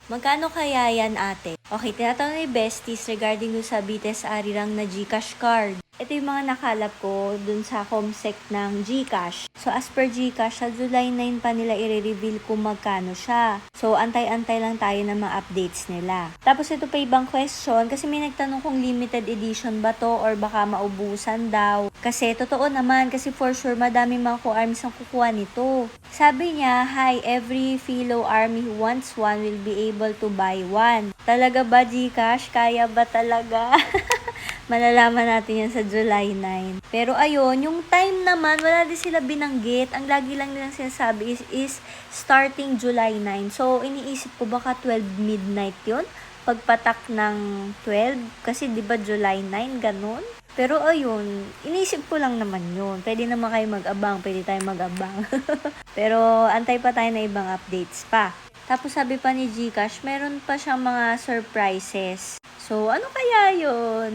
Magkano kaya yan, ate? Okay, tinatanong ni Besties regarding dun sa BTS Arirang na GCash card. Ito yung mga nakalap ko dun sa Comsec ng GCash. So, as per GCash, sa July 9 pa nila i-reveal kung magkano siya. So, antay-antay lang tayo ng mga updates nila. Tapos, ito pa ibang question kasi may nagtanong kung limited edition ba to or baka maubusan daw. Kasi, totoo naman kasi for sure madaming mga co-arms ang kukuha nito. Sabi niya, hi, every fellow army who wants one will be able to buy one. Talaga ba, GCash? Kaya ba talaga? Malalaman natin yan sa July 9. Pero ayun, yung time naman, wala din sila binanggit. Ang lagi lang nilang sinasabi is starting July 9. So, iniisip ko baka 12 midnight yun? Pagpatak ng 12? Kasi di ba July 9, ganun? Pero ayun, iniisip ko lang naman yun. Pwede naman kayo mag-abang, pwede tayo mag-abang. Pero antay pa tayo na ibang updates pa. Tapos sabi pa ni GCash, meron pa siyang mga surprises. So, ano kaya yun?